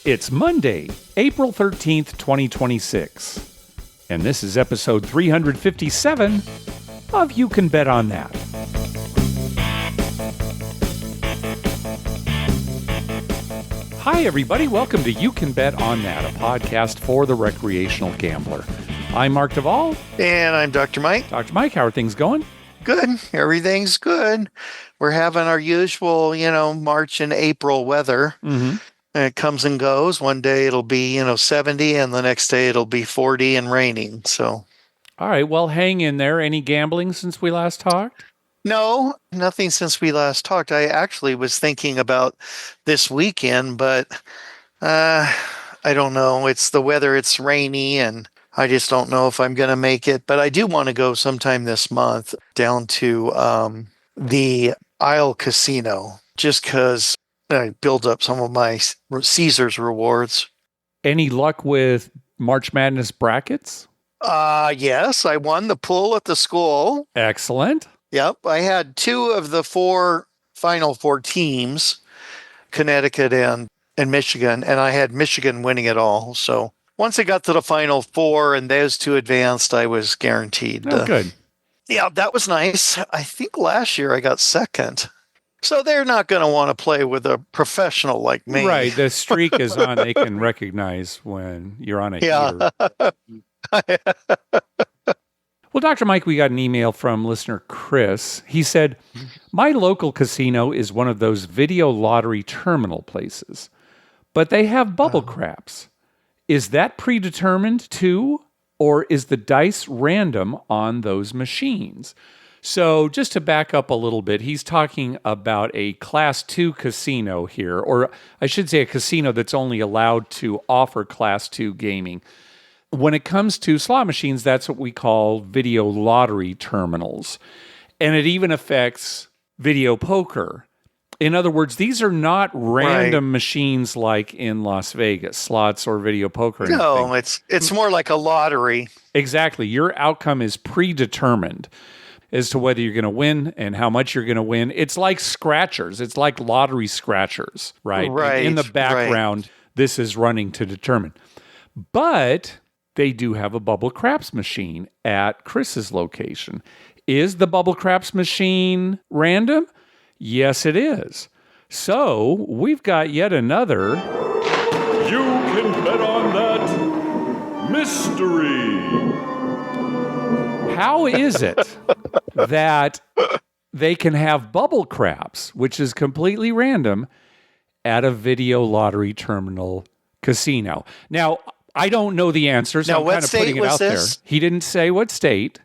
It's Monday, April 13th, 2026, and this is episode 357 of You Can Bet on That. Hi, everybody. Welcome to You Can Bet on That, a podcast for the recreational gambler. I'm Mark Duvall. And I'm Dr. Mike. Dr. Mike, how are things going? Good. Everything's good. We're having our usual, March and April weather. Mm-hmm. And it comes and goes. One day it'll be, 70, and the next day it'll be 40 and raining. So, all right. Well, hang in there. Any gambling since we last talked? No, nothing since we last talked. I actually was thinking about this weekend, but I don't know. It's the weather. It's rainy, and I just don't know if I'm going to make it. But I do want to go sometime this month down to the Isle Casino, just because I build up some of my Caesars rewards. Any luck with March Madness brackets? Yes, I won the pool at the school. Excellent. Yep, I had two of the final four teams, Connecticut and Michigan, and I had Michigan winning it all. So once I got to the final four and those two advanced, I was guaranteed. Oh, good. Yeah, that was nice. I think last year I got second. So they're not going to want to play with a professional like me. Right, the streak is on. They can recognize when you're on a heater. Well, Dr. Mike, we got an email from listener Chris. He said, my local casino is one of those video lottery terminal places, but they have bubble craps. Is that predetermined too, or is the dice random on those machines? So just to back up a little bit, he's talking about a Class 2 casino here, or I should say a casino that's only allowed to offer Class 2 gaming. When it comes to slot machines, that's what we call video lottery terminals. And it even affects video poker. In other words, these are not random machines like in Las Vegas, slots or video poker. No, it's more like a lottery. Exactly. Your outcome is predetermined as to whether you're going to win and how much you're going to win. It's like scratchers. It's like lottery scratchers, right? Right. In the background, this is running to determine. But they do have a bubble craps machine at Chris's location. Is the bubble craps machine random? Yes, it is. So we've got yet another You Can Bet on That mystery. How is it that they can have bubble craps, which is completely random, at a video lottery terminal casino? Now, I don't know the answer, so I'm kind of putting it out there. He didn't say what state,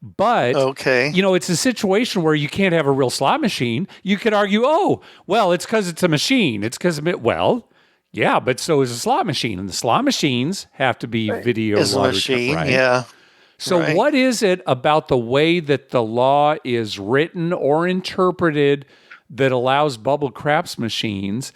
but it's a situation where you can't have a real slot machine. You could argue, it's because it's a machine. It's because yeah, but so is a slot machine, and the slot machines have to be video lottery machine, right? Yeah. So what is it about the way that the law is written or interpreted that allows bubble craps machines?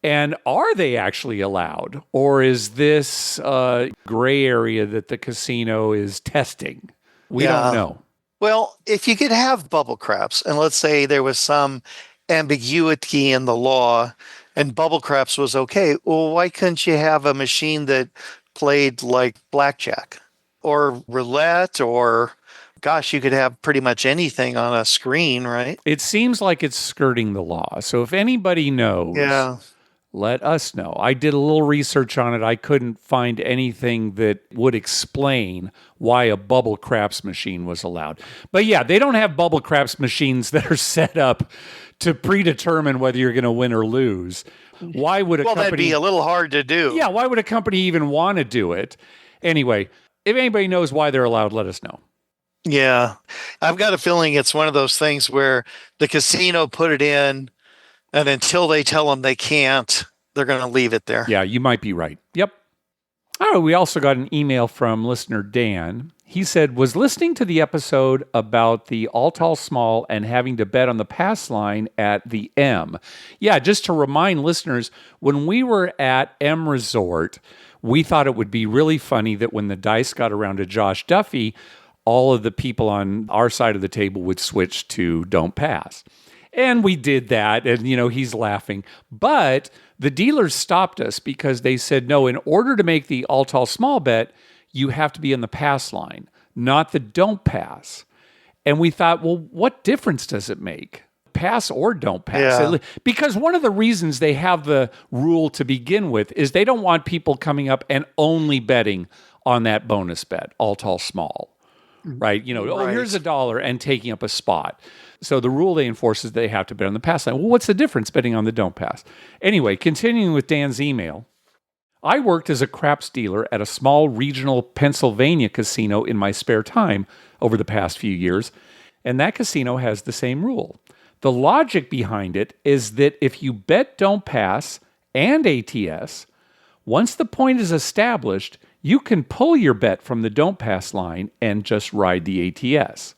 And are they actually allowed? Or is this a gray area that the casino is testing? We don't know. Well, if you could have bubble craps, and let's say there was some ambiguity in the law and bubble craps was okay, well, why couldn't you have a machine that played like blackjack? Or roulette, or gosh, you could have pretty much anything on a screen, right? It seems like it's skirting the law. So if anybody knows, let us know. I did a little research on it. I couldn't find anything that would explain why a bubble craps machine was allowed. But yeah, they don't have bubble craps machines that are set up to predetermine whether you're going to win or lose. Why would a company... that'd be a little hard to do. Yeah, why would a company even want to do it? Anyway, if anybody knows why they're allowed, let us know. Yeah. I've got a feeling it's one of those things where the casino put it in, and until they tell them they can't, they're going to leave it there. Yeah, you might be right. Yep. All right, we also got an email from listener Dan. He said, was listening to the episode about the all tall small and having to bet on the pass line at the M. Yeah, just to remind listeners, when we were at M Resort, we thought it would be really funny that when the dice got around to Josh Duffy, all of the people on our side of the table would switch to don't pass. And we did that, and he's laughing. But the dealers stopped us because they said, no, in order to make the all tall small bet, you have to be in the pass line, not the don't pass. And we thought, well, what difference does it make? Pass or don't pass? Yeah. Because one of the reasons they have the rule to begin with is they don't want people coming up and only betting on that bonus bet, all tall small. Right? Here's $1 and taking up a spot. So the rule they enforce is they have to bet on the pass line. Well, what's the difference betting on the don't pass? Anyway, continuing with Dan's email, I worked as a craps dealer at a small regional Pennsylvania casino in my spare time over the past few years, and that casino has the same rule. The logic behind it is that if you bet don't pass and ATS, once the point is established, you can pull your bet from the don't pass line and just ride the ATS.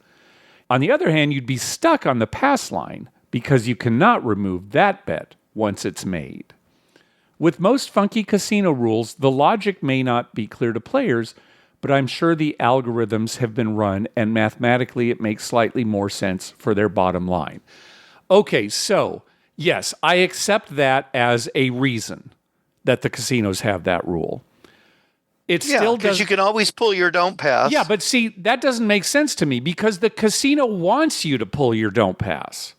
On the other hand, you'd be stuck on the pass line because you cannot remove that bet once it's made. With most funky casino rules, the logic may not be clear to players, but I'm sure the algorithms have been run and mathematically it makes slightly more sense for their bottom line. Okay, so yes, I accept that as a reason that the casinos have that rule. It still does, because you can always pull your don't pass. Yeah, but see, that doesn't make sense to me because the casino wants you to pull your don't pass.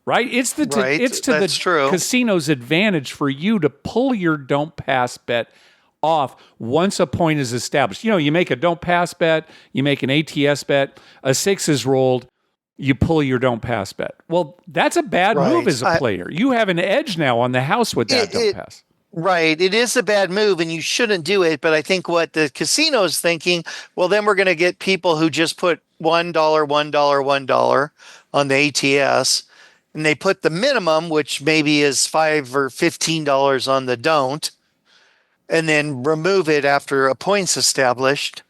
Right? It's to the casino's advantage for you to pull your don't pass bet off once a point is established. You make a don't pass bet, you make an ATS bet, a 6 is rolled, you pull your don't pass bet. Well, that's a bad move as a player. You have an edge now on the house with that don't pass. Right. It is a bad move and you shouldn't do it. But I think what the casino is thinking, well, then we're going to get people who just put $1, $1 on the ATS and they put the minimum, which maybe is $5 or $15 on the don't, and then remove it after a point's established.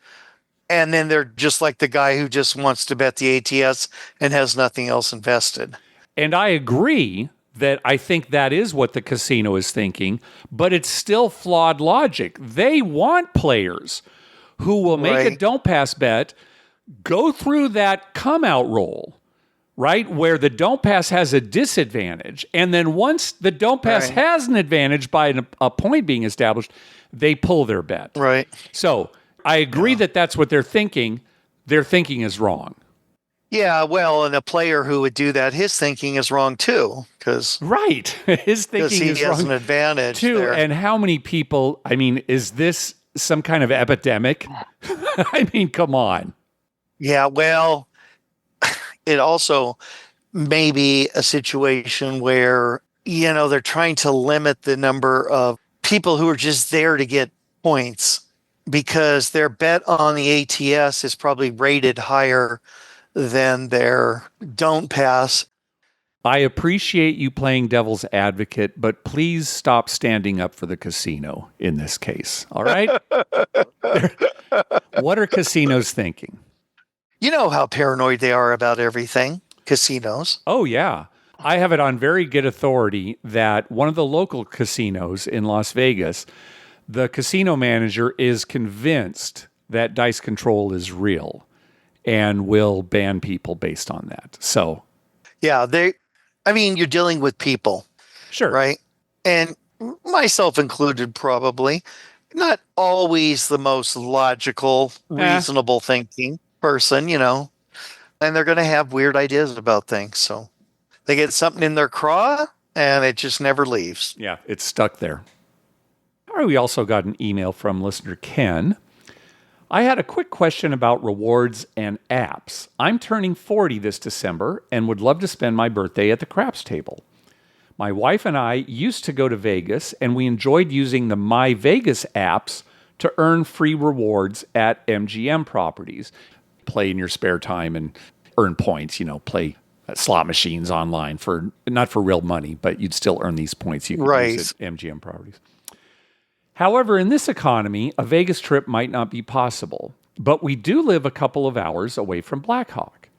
And then they're just like the guy who just wants to bet the ATS and has nothing else invested. And I agree that I think that is what the casino is thinking, but it's still flawed logic. They want players who will make a don't pass bet, go through that come out roll, right, where the don't pass has a disadvantage. And then once the don't pass has an advantage by a point being established, they pull their bet. Right. So I agree that that's what they're thinking. Their thinking is wrong. Yeah, well, and a player who would do that, his thinking is wrong too, because his thinking is wrong. He has an advantage too. there. And how many people? I mean, is this some kind of epidemic? I mean, come on. Yeah, well, it also may be a situation where they're trying to limit the number of people who are just there to get points because their bet on the ATS is probably rated higher than their don't pass. I appreciate you playing devil's advocate, but please stop standing up for the casino in this case. All right? What are casinos thinking? You know how paranoid they are about everything, casinos. Oh, yeah. I have it on very good authority that one of the local casinos in Las Vegas, the casino manager is convinced that dice control is real and will ban people based on that. So, yeah, you're dealing with people. Sure. Right? And myself included, probably not always the most logical, reasonable thinking person, and they're going to have weird ideas about things. So they get something in their craw and it just never leaves. Yeah, it's stuck there. All right, we also got an email from listener Ken. I had a quick question about rewards and apps. I'm turning 40 this December and would love to spend my birthday at the craps table. My wife and I used to go to Vegas, and we enjoyed using the My Vegas apps to earn free rewards at MGM properties. Play in your spare time and earn points, play slot machines online for not for real money, but you'd still earn these points you could use at MGM properties. However, in this economy, a Vegas trip might not be possible, but we do live a couple of hours away from Black Hawk.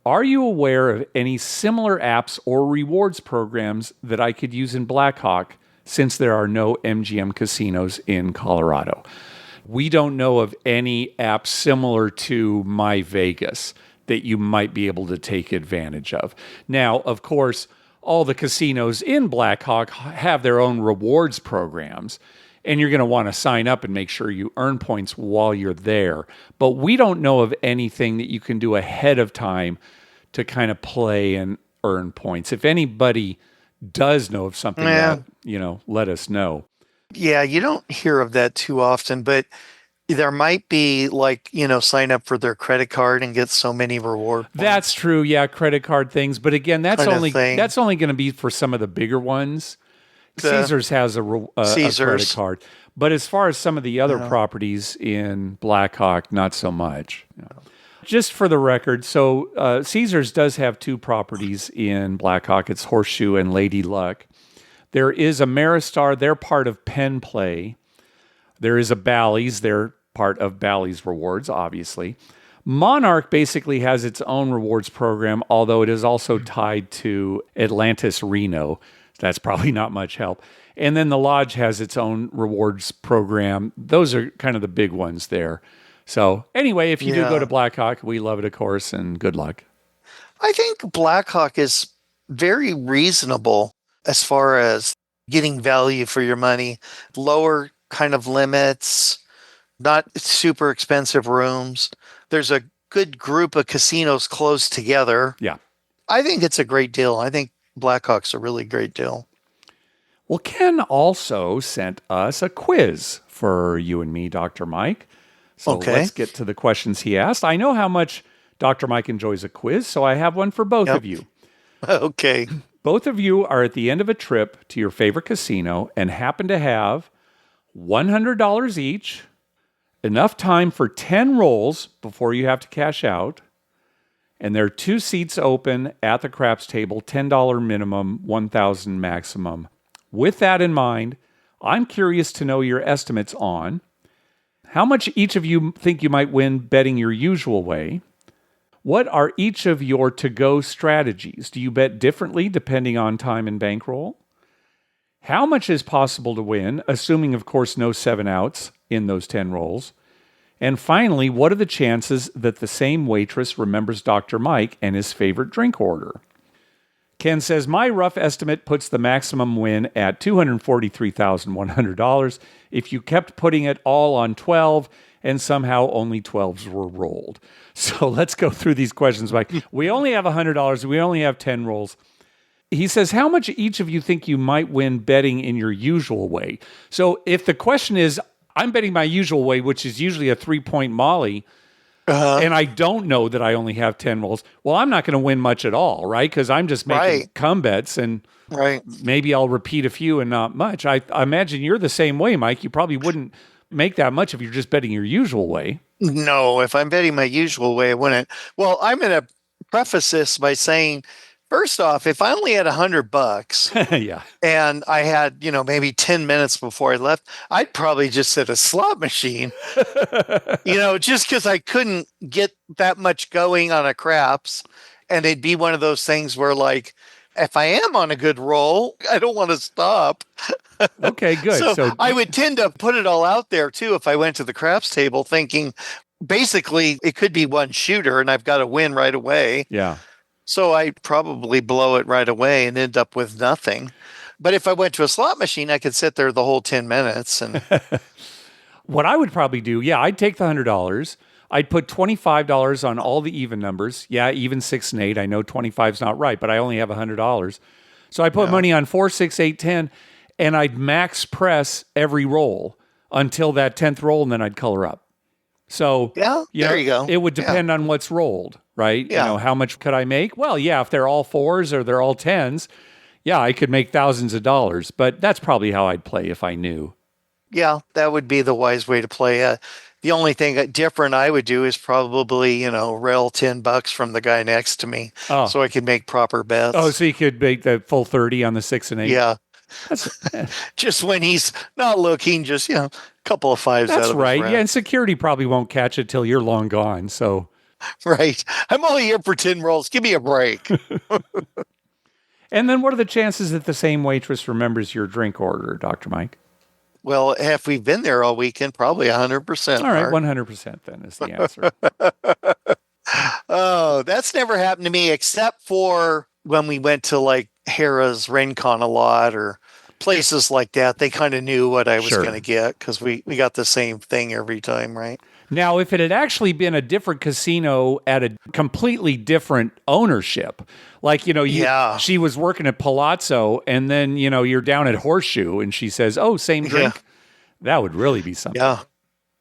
Are you aware of any similar apps or rewards programs that I could use in Black Hawk since there are no MGM casinos in Colorado? We don't know of any apps similar to My Vegas. that you might be able to take advantage of. Now, of course, all the casinos in Black Hawk have their own rewards programs, and you're going to want to sign up and make sure you earn points while you're there. But we don't know of anything that you can do ahead of time to kind of play and earn points. If anybody does know of something that, let us know. Yeah, you don't hear of that too often, but there might be like, sign up for their credit card and get so many reward points. That's true. Yeah, credit card things. But again, that's Kind of only thing. that's only going to be for some of the bigger ones. Caesars has a credit card. But as far as some of the other properties in Black Hawk, not so much. Just for the record, so Caesars does have two properties in Black Hawk. It's Horseshoe and Lady Luck. There is a Maristar. They're part of Penn Play. There is a Bally's. They're part of Bally's Rewards, obviously. Monarch basically has its own rewards program, although it is also tied to Atlantis Reno. That's probably not much help. And then the Lodge has its own rewards program. Those are kind of the big ones there. So anyway, if you do go to Black Hawk, we love it, of course, and good luck. I think Black Hawk is very reasonable as far as getting value for your money. Lower kind of limits, not super expensive rooms. There's a good group of casinos close together. Yeah. I think it's a great deal. I think Black Hawk's a really great deal. Well, Ken also sent us a quiz for you and me, Dr. Mike. So let's get to the questions he asked. I know how much Dr. Mike enjoys a quiz, so I have one for both of you. Okay. Both of you are at the end of a trip to your favorite casino and happen to have $100 each, enough time for 10 rolls before you have to cash out, and there are 2 seats open at the craps table, $10 minimum, $1,000 maximum. With that in mind, I'm curious to know your estimates on how much each of you think you might win betting your usual way. What are each of your to-go strategies? Do you bet differently depending on time and bankroll? How much is possible to win, assuming, of course, no 7 outs in those 10 rolls? And finally, what are the chances that the same waitress remembers Dr. Mike and his favorite drink order? Ken says, my rough estimate puts the maximum win at $243,100 if you kept putting it all on 12 and somehow only 12s were rolled. So let's go through these questions, Mike. We only have $100. We only have 10 rolls. He says, how much each of you think you might win betting in your usual way? So if the question is, I'm betting my usual way, which is usually a 3-point Molly, and I don't know that I only have 10 rolls, well, I'm not going to win much at all, right? Because I'm just making come bets, and maybe I'll repeat a few and not much. I imagine you're the same way, Mike. You probably wouldn't make that much if you're just betting your usual way. No, if I'm betting my usual way, I wouldn't. Well, I'm going to preface this by saying, first off, if I only had $100 and I had, maybe 10 minutes before I left, I'd probably just hit a slot machine, just because I couldn't get that much going on a craps. And it'd be one of those things where, like, if I am on a good roll, I don't want to stop. Okay, good. So I would tend to put it all out there too if I went to the craps table thinking basically it could be one shooter and I've got to win right away. Yeah. So I'd probably blow it right away and end up with nothing. But if I went to a slot machine, I could sit there the whole 10 minutes. And what I would probably do, I'd take the $100. I'd put $25 on all the even numbers. Yeah, even 6 and 8. I know 25 is not right, but I only have $100. So I put money on 4, 6, 8, 10, and I'd max press every roll until that 10th roll, and then I'd color up. So there you go. It would depend on what's rolled, right? Yeah. How much could I make? Well, if they're all 4s or they're all 10s, I could make thousands of dollars. But that's probably how I'd play if I knew. Yeah, that would be the wise way to play. The only thing different I would do is probably, rail $10 from the guy next to me so I could make proper bets. Oh, so you could make the full 30 on the 6 and 8? Yeah. Just when he's not looking, just, a couple of 5s. That's out of right. his Yeah, and security probably won't catch it till you're long gone. So, right. I'm only here for 10 rolls. Give me a break. And then what are the chances that the same waitress remembers your drink order, Dr. Mike? Well, if we've been there all weekend, probably 100%. All right, 100% then is the answer. Oh, that's never happened to me except for when we went to like Harrah's Rincon a lot or places like that. They kind of knew what I was going to Sure. get because we got the same thing every time, right? Now, if it had actually been a different casino at a completely different ownership, like, Yeah. she was working at Palazzo and then, you're down at Horseshoe and she says, "Oh, same Yeah. drink." That would really be something. Yeah.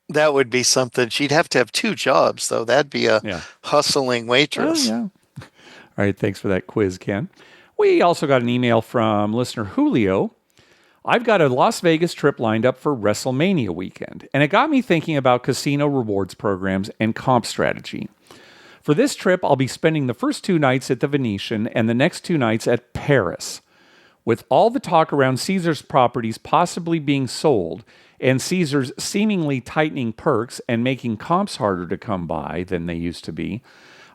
That would be something. She'd have to have two jobs, though. That'd be a Yeah. hustling Well, waitress. yeah. All right. Thanks for that quiz, Ken. We also got an email from listener Julio. I've got a Las Vegas trip lined up for WrestleMania weekend, and it got me thinking about casino rewards programs and comp strategy. For this trip, I'll be spending the first 2 nights at the Venetian and the next 2 nights at Paris. With all the talk around Caesars properties possibly being sold and Caesars seemingly tightening perks and making comps harder to come by than they used to be,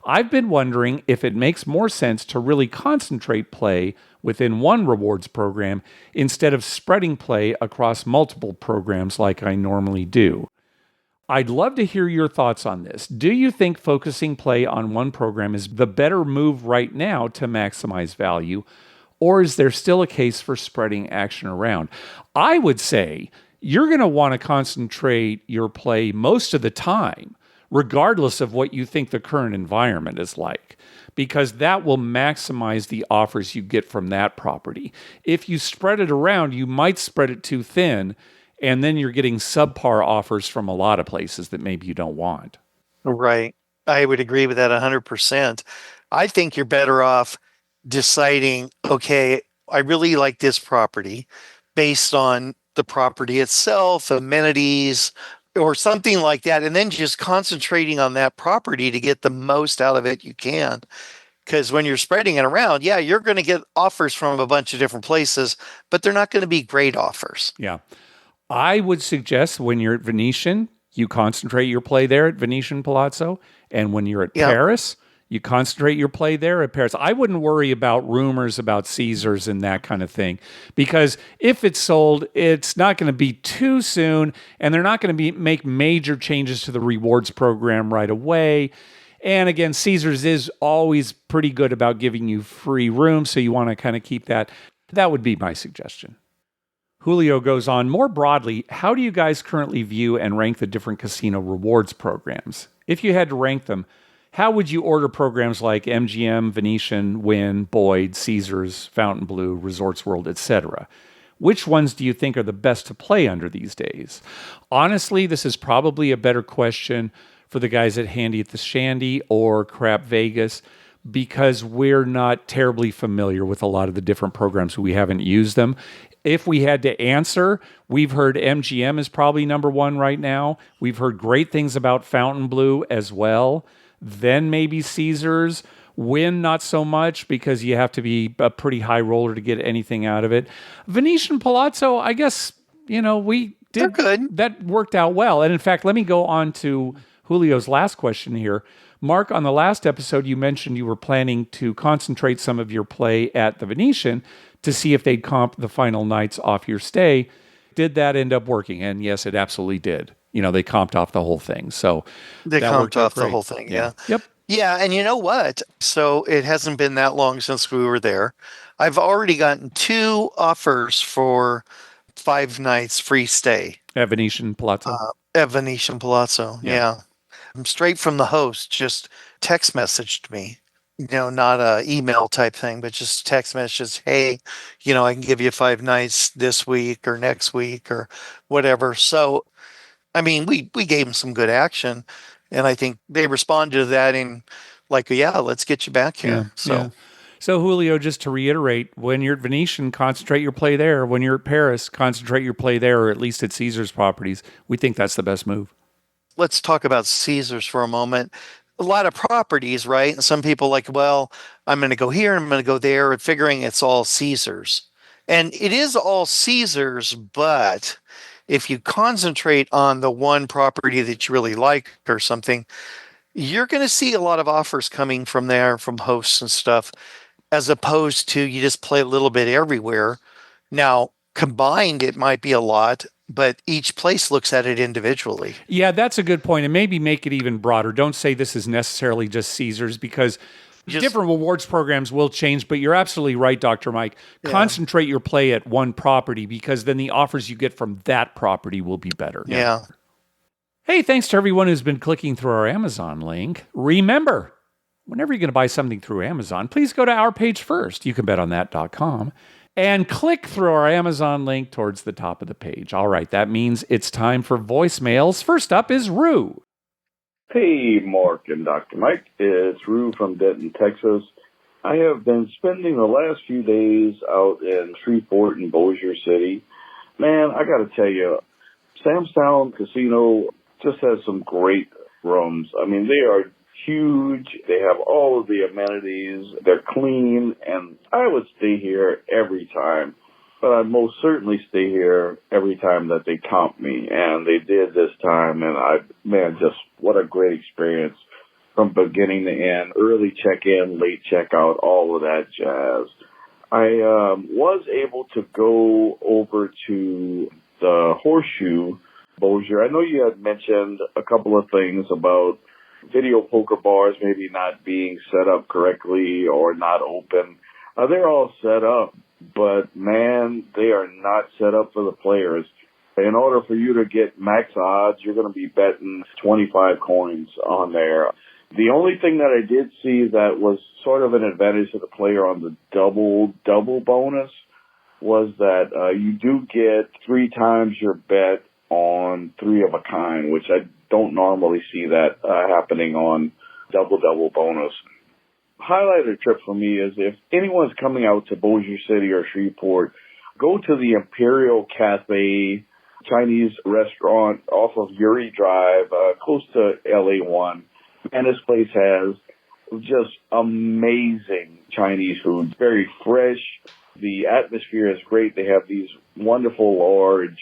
I've been wondering if it makes more sense to really concentrate play within one rewards program instead of spreading play across multiple programs like I normally do. I'd love to hear your thoughts on this. Do you think focusing play on one program is the better move right now to maximize value, or is there still a case for spreading action around? I would say you're going to want to concentrate your play most of the time, regardless of what you think the current environment is like, because that will maximize the offers you get from that property. If you spread it around, you might spread it too thin, and then you're getting subpar offers from a lot of places that maybe you don't want. Right. I would agree with that 100%. I think you're better off deciding, okay, I really like this property based on the property itself, amenities, or something like that, and then just concentrating on that property to get the most out of it you can. Because when you're spreading it around, yeah, you're going to get offers from a bunch of different places, but they're not going to be great offers. Yeah. I would suggest when you're at Venetian, you concentrate your play there at Venetian Palazzo. And when you're at Yeah. Paris, you concentrate your play there at Paris. I wouldn't worry about rumors about Caesars and that kind of thing, because if it's sold, it's not going to be too soon, and they're not going to make major changes to the rewards program right away. And again, Caesars is always pretty good about giving you free room, so you want to kind of keep that. That would be my suggestion. Julio goes on, more broadly, how do you guys currently view and rank the different casino rewards programs? If you had to rank them, how would you order programs like MGM, Venetian, Wynn, Boyd, Caesars, Fontainebleau, Resorts World, etc.? Which ones do you think are the best to play under these days? Honestly, this is probably a better question for the guys at Handy at the Shandy or Crap Vegas, because we're not terribly familiar with a lot of the different programs. We haven't used them. If we had to answer, we've heard MGM is probably number one right now. We've heard great things about Fontainebleau as well. Then maybe Caesars. Win, not so much, because you have to be a pretty high roller to get anything out of it. Venetian Palazzo, I guess, we They're did good. that worked out well. And in fact, let me go on to Julio's last question here. Mark, on the last episode, you mentioned you were planning to concentrate some of your play at the Venetian to see if they'd comp the final nights off your stay. Did that end up working? And yes, it absolutely did. They comped off the whole thing. So They that comped worked out off the great. whole thing. Yeah. Yep. Yeah. And you know what? So it hasn't been that long since we were there. I've already gotten 2 offers for 5 nights free stay At Venetian Palazzo. at Venetian Palazzo. Yeah. Yeah. Straight from the host, just text messaged me. Not a email type thing, but just text messages. Hey, I can give you 5 nights this week or next week or whatever. So, I mean, we gave them some good action, and I think they responded to that in like, yeah, let's get you back here. Yeah. So, Yeah. So, Julio, just to reiterate, when you're at Venetian, concentrate your play there. When you're at Paris, concentrate your play there, or at least at Caesars properties. We think that's the best move. let's talk about Caesars for a moment. A lot of properties, right? And some people like, well, I'm going to go here and I'm going to go there, and figuring it's all Caesars. And it is all Caesars, but if you concentrate on the one property that you really like or something, you're going to see a lot of offers coming from there, from hosts and stuff, as opposed to you just play a little bit everywhere. Now, combined, it might be a lot, but each place looks at it individually. Yeah, that's a good point. And maybe make it even broader. Don't say this is necessarily just Caesars because different rewards programs will change, but you're absolutely right, Dr. Mike. Concentrate your play at one property because then the offers you get from that property will be better. Yeah. Hey, thanks to everyone who's been clicking through our Amazon link. Remember, whenever you're going to buy something through Amazon, please go to our page first. You can bet on that.com and click through our Amazon link towards the top of the page. All right, that means it's time for voicemails. First up is Rue. Hey, Mark and Dr. Mike. It's Rue from Denton, Texas. I have been spending the last few days out in Shreveport and Bossier City. Man, I got to tell you, Sam's Town Casino just has some great rooms. I mean, they are huge. They have all of the amenities. They're clean, and I would stay here every time. But I'd most certainly stay here every time that they comp me, and they did this time, and just what a great experience from beginning to end, early check-in, late check-out, all of that jazz. I was able to go over to the Horseshoe, Bossier. I know you had mentioned a couple of things about video poker bars maybe not being set up correctly or not open. They're all set up, but man, they are not set up for the players. In order for you to get max odds, you're going to be betting 25 coins on there. The only thing that I did see that was sort of an advantage to the player on the double bonus was that you do get 3 times your bet on 3 of a kind, which I don't normally see that happening on double bonus. Highlight of the trip for me is if anyone's coming out to Bossier City or Shreveport, go to the Imperial Cathay Chinese restaurant off of Uri Drive, close to LA1. And this place has just amazing Chinese food, very fresh. The atmosphere is great. They have these wonderful large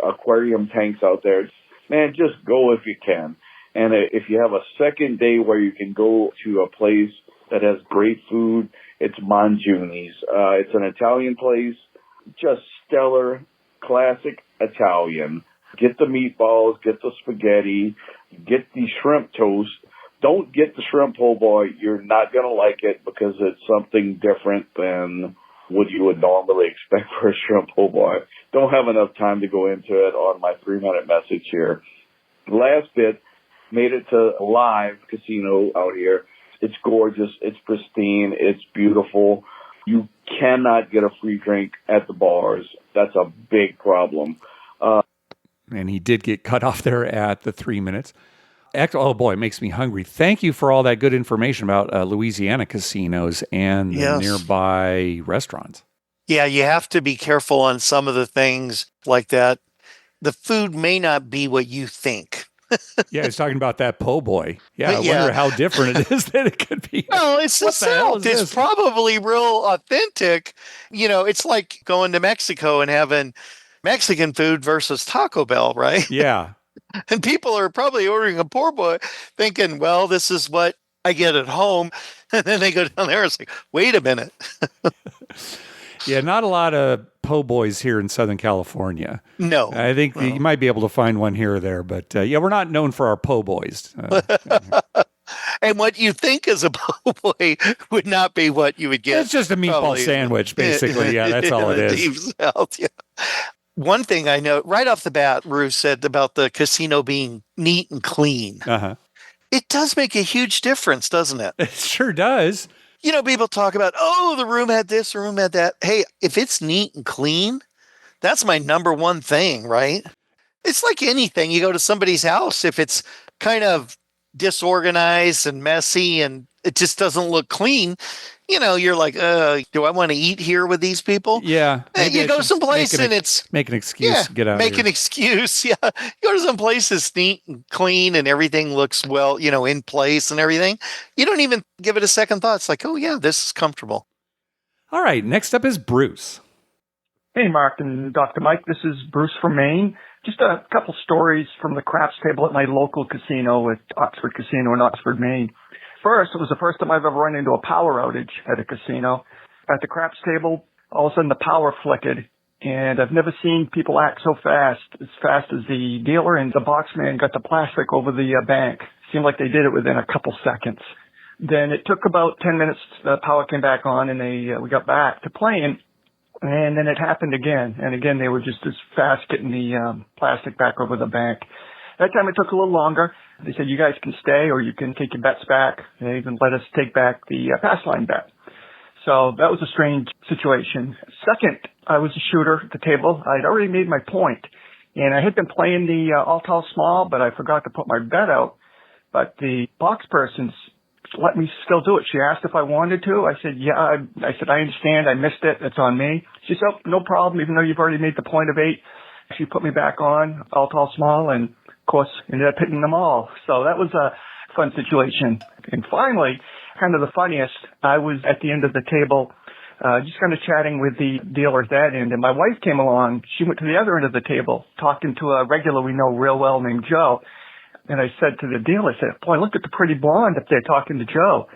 aquarium tanks out there. Man, just go if you can. And if you have a second day where you can go to a place that has great food, it's Monjunis. It's an Italian place, just stellar, classic Italian. Get the meatballs, get the spaghetti, get the shrimp toast. Don't get the shrimp po' boy. You're not going to like it because it's something different than what you would normally expect for a shrimp po' boy. Don't have enough time to go into it on my 3-minute message here. Last bit, made it to a live casino out here. It's gorgeous. It's pristine. It's beautiful. You cannot get a free drink at the bars. That's a big problem. And he did get cut off there at the 3 minutes. Oh, boy, it makes me hungry. Thank you for all that good information about Louisiana casinos and the nearby restaurants. Yeah, you have to be careful on some of the things like that. The food may not be what you think. Yeah, he's talking about that po' boy. Yeah, I wonder how different it is that it could be. No, it's the South. It's probably real authentic. You know, it's like going to Mexico and having Mexican food versus Taco Bell, right? Yeah. And people are probably ordering a po' boy thinking, well, this is what I get at home. And then they go down there and it's like, wait a minute. Yeah, not a lot of po' boys here in Southern California. No. I think you might be able to find one here or there, but yeah, we're not known for our po' boys. And what you think is a po' boy would not be what you would get. It's just a meatball sandwich, basically. Yeah, that's all it is. Deep South, yeah. One thing I know right off the bat, Ruth said about the casino being neat and clean. Uh-huh. It does make a huge difference, doesn't it? It sure does. You know, people talk about, oh, the room had this, the room had that. Hey, if it's neat and clean, that's my number one thing, right? It's like anything. You go to somebody's house, if it's kind of disorganized and messy and it just doesn't look clean, you know, you're like, do I want to eat here with these people? Yeah. You go someplace and it's... Make an excuse. Get out Make here. an excuse. Yeah. You go to some place that's neat and clean and everything looks well, you know, in place and everything. You don't even give it a second thought. It's like, oh, yeah, this is comfortable. All right. Next up is Bruce. Hey, Mark and Dr. Mike. This is Bruce from Maine. Just a couple stories from the craps table at my local casino at Oxford Casino in Oxford, Maine. First, it was the first time I've ever run into a power outage at a casino. At the craps table, all of a sudden the power flickered, And I've never seen people act so fast as the dealer and the boxman got the plastic over the bank. Seemed like they did it within a couple seconds. Then it took about 10 minutes. The power came back on, and we got back to playing. And then it happened again. And again, they were just as fast getting the plastic back over the bank. That time it took a little longer. They said, you guys can stay or you can take your bets back. They even let us take back the pass line bet. So that was a strange situation. Second, I was a shooter at the table. I'd already made my point. And I had been playing the all tall small, but I forgot to put my bet out. But the box person let me still do it. She asked if I wanted to. I said, yeah. I said, I understand. I missed it. It's on me. She said, oh, no problem, even though you've already made the point of 8. She put me back on, all tall, small, and, of course, ended up hitting them all. So that was a fun situation. And finally, kind of the funniest, I was at the end of the table just kind of chatting with the dealer at that end, and my wife came along. She went to the other end of the table talking to a regular we know real well named Joe. And I said to the dealer, I said, boy, look at the pretty blonde up there talking to Joe.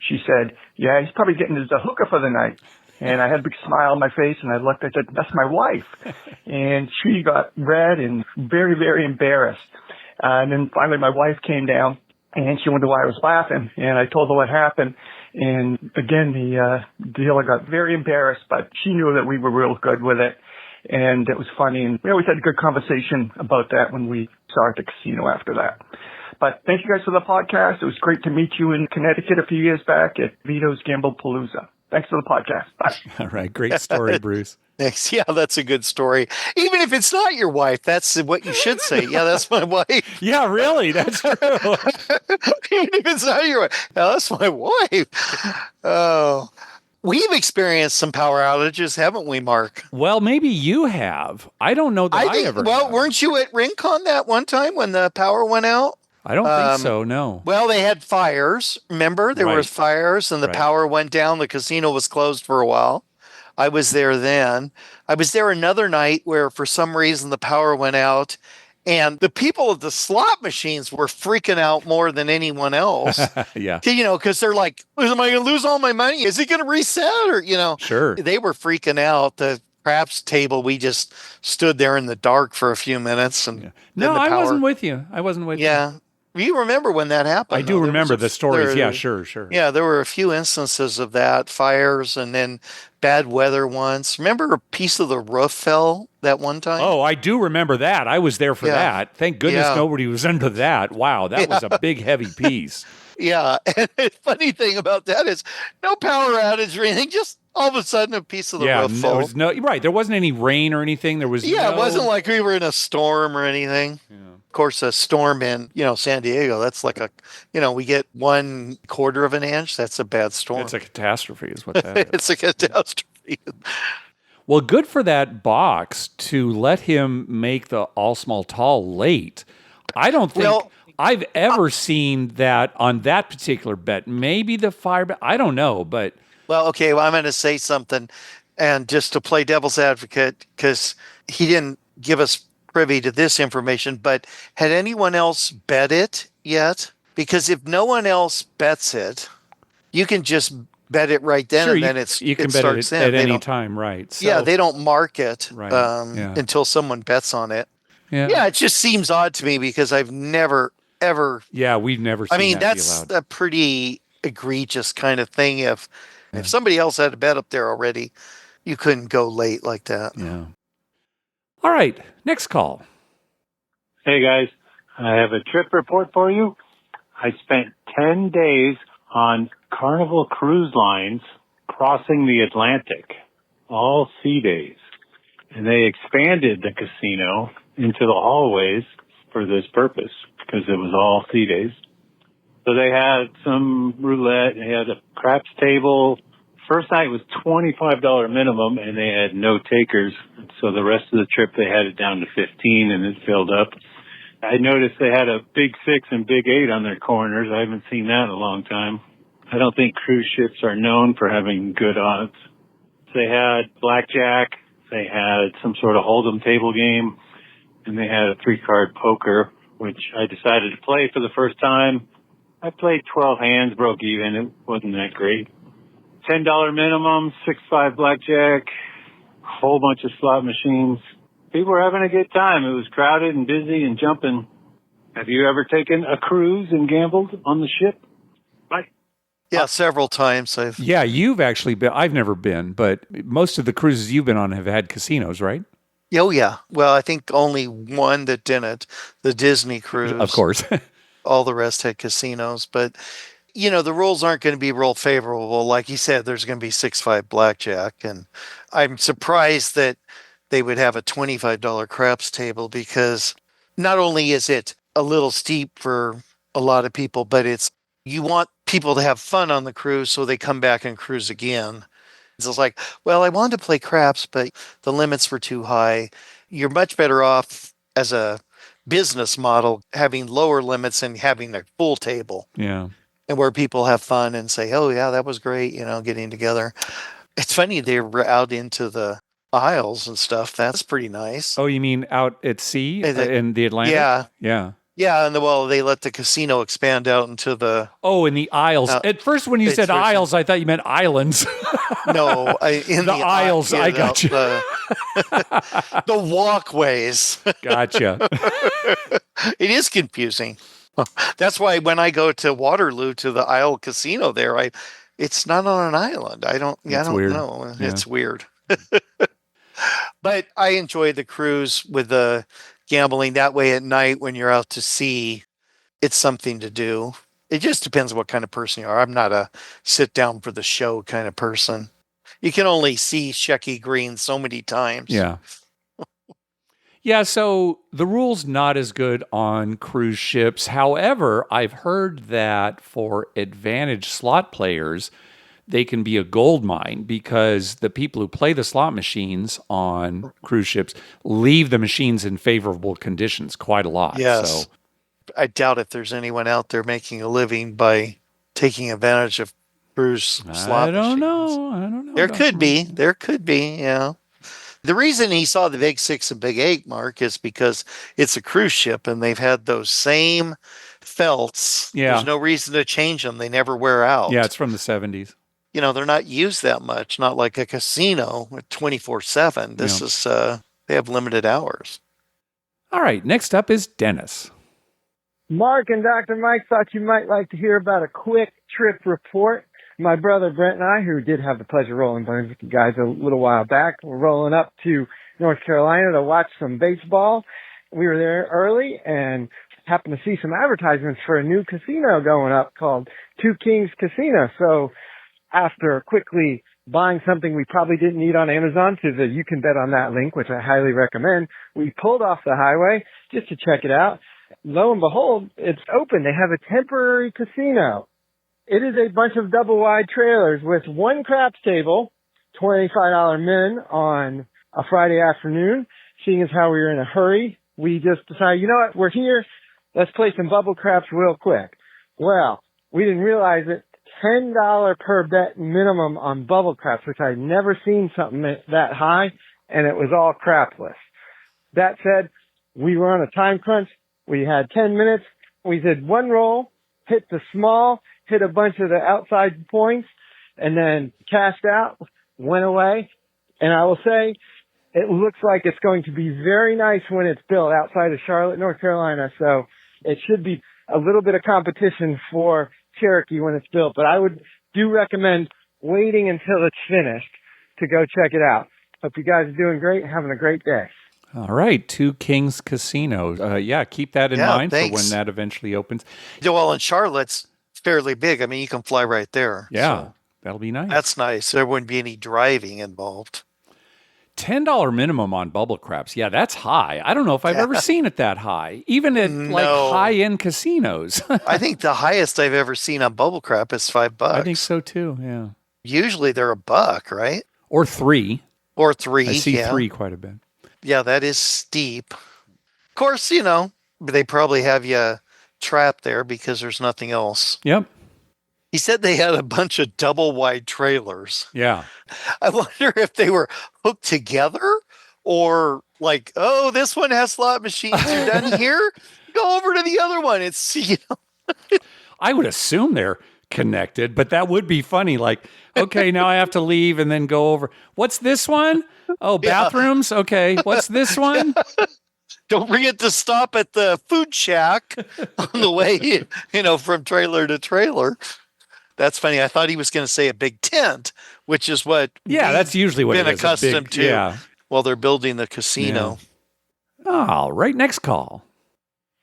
She said, yeah, he's probably getting his hooker for the night. And I had a big smile on my face, and I looked, I said, that's my wife. And she got red and very, very embarrassed. And then finally my wife came down, and she wondered why I was laughing. And I told her what happened. And again, the dealer got very embarrassed, but she knew that we were real good with it. And it was funny, and we always had a good conversation about that when we saw her at the casino after that. But thank you guys for the podcast. It was great to meet you in Connecticut a few years back at Vito's Gamble Palooza. Thanks for the podcast. Bye. All right. Great story, Bruce. Thanks. Yeah, that's a good story. Even if it's not your wife, that's what you should say. Yeah, that's my wife. Yeah, really. That's true. Even if it's not your wife. Yeah, that's my wife. Oh. We've experienced some power outages, haven't we, Mark? Well, maybe you have. I don't know that I ever have. Weren't you at Rincon that one time when the power went out? I don't think so, no. Well, they had fires. Remember? There were fires and the power went down. The casino was closed for a while. I was there then. I was there another night where for some reason the power went out. And the people at the slot machines were freaking out more than anyone else. Yeah. You know, because they're like, am I going to lose all my money? Is it going to reset? Or, you know, sure. They were freaking out. The craps table, we just stood there in the dark for a few minutes. And no, I wasn't with you. Yeah. You remember when that happened? I do remember the stories. Yeah, sure. Yeah, there were a few instances of that, fires and then bad weather once. Remember a piece of the roof fell that one time? Oh, I do remember that. I was there for that. Thank goodness nobody was into that. Wow, that was a big, heavy piece. Yeah, and the funny thing about that is no power outage or anything, just all of a sudden a piece of the roof fell. There wasn't any rain or anything. There was it wasn't like we were in a storm or anything. Yeah. Of course, a storm in, San Diego, that's like we get 1/4 of an inch. That's a bad storm. It's a catastrophe is what that is. It's a catastrophe. Well, good for that box to let him make the all small tall late. I don't think I've ever seen that on that particular bet. Maybe the fire bet. I don't know, but. Well, okay. Well, I'm going to say something, and just to play devil's advocate, because he didn't give us privy to this information, but had anyone else bet it yet? Because if no one else bets it, you can just bet it right then, and then you can bet it at any time, right? So, they don't mark it until someone bets on it. Yeah, it just seems odd to me because I've never, ever. Yeah, we've never seen that that's a pretty egregious kind of thing. If somebody else had a bet up there already, you couldn't go late like that. Yeah. All right, next call. Hey, guys. I have a trip report for you. I spent 10 days on Carnival Cruise Lines crossing the Atlantic, all sea days. And they expanded the casino into the hallways for this purpose because it was all sea days. So they had some roulette, they had a craps table. First night was $25 minimum, and they had no takers. So the rest of the trip, they had it down to 15, and it filled up. I noticed they had a big 6 and big 8 on their corners. I haven't seen that in a long time. I don't think cruise ships are known for having good odds. They had blackjack, they had some sort of hold'em table game, and they had a 3-card poker, which I decided to play for the first time. I played 12 hands, broke even. It wasn't that great. $10 minimum, 6-5 blackjack, whole bunch of slot machines. People were having a good time. It was crowded and busy and jumping. Have you ever taken a cruise and gambled on the ship? Right. Yeah, several times. Yeah, you've actually been. I've never been, but most of the cruises you've been on have had casinos, right? Oh, yeah. Well, I think only one that didn't, the Disney cruise. Of course. All the rest had casinos. But, the rules aren't going to be real favorable. Like you said, there's going to be 6-5 blackjack. And I'm surprised that they would have a $25 craps table, because not only is it a little steep for a lot of people, but you want people to have fun on the cruise so they come back and cruise again. It's like, well, I wanted to play craps, but the limits were too high. You're much better off as a business model having lower limits and having a full table. Yeah. And where people have fun and say, oh, yeah, that was great, getting together. It's funny, they were out into the aisles and stuff. That's pretty nice. Oh, you mean out at sea in the Atlantic? Yeah. Yeah. Yeah, and they let the casino expand out into the... Oh, in the aisles. At first, when you said aisles, I thought you meant islands. No, in the aisles. I got you. The walkways. Gotcha. It is confusing. That's why when I go to Waterloo to the Isle Casino there, it's not on an island. I don't know. Yeah. It's weird. But I enjoy the cruise with the gambling that way at night when you're out to sea. It's something to do. It just depends what kind of person you are. I'm not a sit down for the show kind of person. You can only see Shecky Green so many times. Yeah. Yeah, so the rule's not as good on cruise ships. However, I've heard that for advantage slot players, they can be a gold mine, because the people who play the slot machines on cruise ships leave the machines in favorable conditions quite a lot. Yes. So I doubt if there's anyone out there making a living by taking advantage of cruise slot machines. I don't know. There could be, yeah. The reason he saw the Big 6 and Big 8, Mark, is because it's a cruise ship and they've had those same felts. Yeah. There's no reason to change them. They never wear out. Yeah, it's from the 70s. They're not used that much, not like a casino with 24/7. This is, they have limited hours. All right, next up is Dennis. Mark and Dr. Mike thought you might like to hear about a quick trip report. My brother Brent and I, who did have the pleasure of rolling bones with you guys a little while back, were rolling up to North Carolina to watch some baseball. We were there early and happened to see some advertisements for a new casino going up called Two Kings Casino. So after quickly buying something we probably didn't need on Amazon to the You Can Bet on That link, which I highly recommend, we pulled off the highway just to check it out. Lo and behold, it's open. They have a temporary casino. It is a bunch of double-wide trailers with one craps table, $25 min on a Friday afternoon. Seeing as how we were in a hurry, we just decided, you know what, we're here. Let's play some bubble craps real quick. Well, we didn't realize it. $10 per bet minimum on bubble craps, which I'd never seen something that high, and it was all crapless. That said, we were on a time crunch. We had 10 minutes. We did one roll, hit the small, hit a bunch of the outside points, and then cashed out, went away. And I will say, it looks like it's going to be very nice when it's built outside of Charlotte, North Carolina. So it should be a little bit of competition for Cherokee when it's built. But I would recommend waiting until it's finished to go check it out. Hope you guys are doing great, having a great day. All right, Two Kings Casino. Yeah, keep that in mind for when that eventually opens. Well, and Charlotte's fairly big. I mean, you can fly right there. Yeah, so that'll be nice. that's nice. There wouldn't be any driving involved. $10 minimum on bubble craps. Yeah, that's high. I don't know if I've ever seen it that high, even at like high-end casinos. I think the highest I've ever seen on bubble crap is $5. I think so too, yeah. Usually they're $1, right? Or $3. Or $3. I see $3 quite a bit. Yeah, that is steep. Of course, they probably have you trapped there because there's nothing else. Yep. He said they had a bunch of double wide trailers. Yeah. I wonder if they were hooked together or like, oh, this one has slot machines. You're done here. Go over to the other one. It's, I would assume they're connected, but that would be funny. Like, okay, now I have to leave and then go over. What's this one? Oh, bathrooms? Okay. What's this one? Don't forget to stop at the food shack on the way, from trailer to trailer. That's funny. I thought he was going to say a big tent, which is what that's usually what been it is, accustomed to while they're building the casino. Yeah. All right, next call.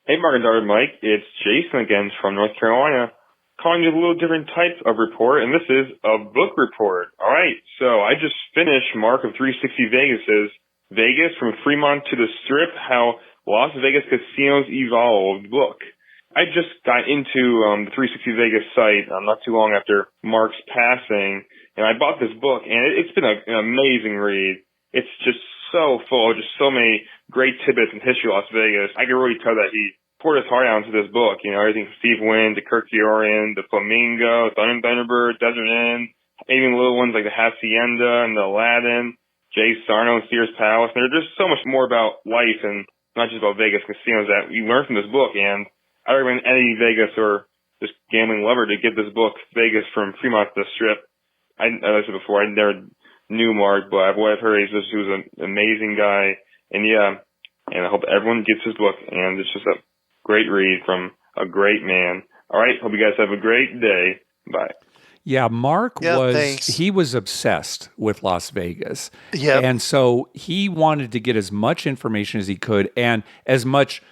Hey, Mark and Dr. Mike. It's Jason again from North Carolina, calling you a little different type of report, and this is a book report. All right, so I just finished Mark of 360 Vegas's Vegas from Fremont to the Strip, How Las Vegas Casinos Evolved book. I just got into the 360 Vegas site not too long after Mark's passing, and I bought this book, and it's been an amazing read. It's just so full, just so many great tidbits in history of Las Vegas. I can really tell that he poured his heart out into this book. Everything from Steve Wynn to Kirk Fiorian, the Flamingo, Thunder and Thunderbird, Desert Inn, even little ones like the Hacienda and the Aladdin, Jay Sarno and Sears Palace. And there's just so much more about life and not just about Vegas casinos that you learn from this book. And I recommend any Vegas or just gambling lover to get this book, Vegas from Fremont to the Strip. As I said before, I never knew Mark, but what I've heard is he was an amazing guy. And I hope everyone gets his book. And it's just a great read from a great man. All right. Hope you guys have a great day. Bye. Yeah, Mark thanks. He was obsessed with Las Vegas. Yeah. And so he wanted to get as much information as he could and as much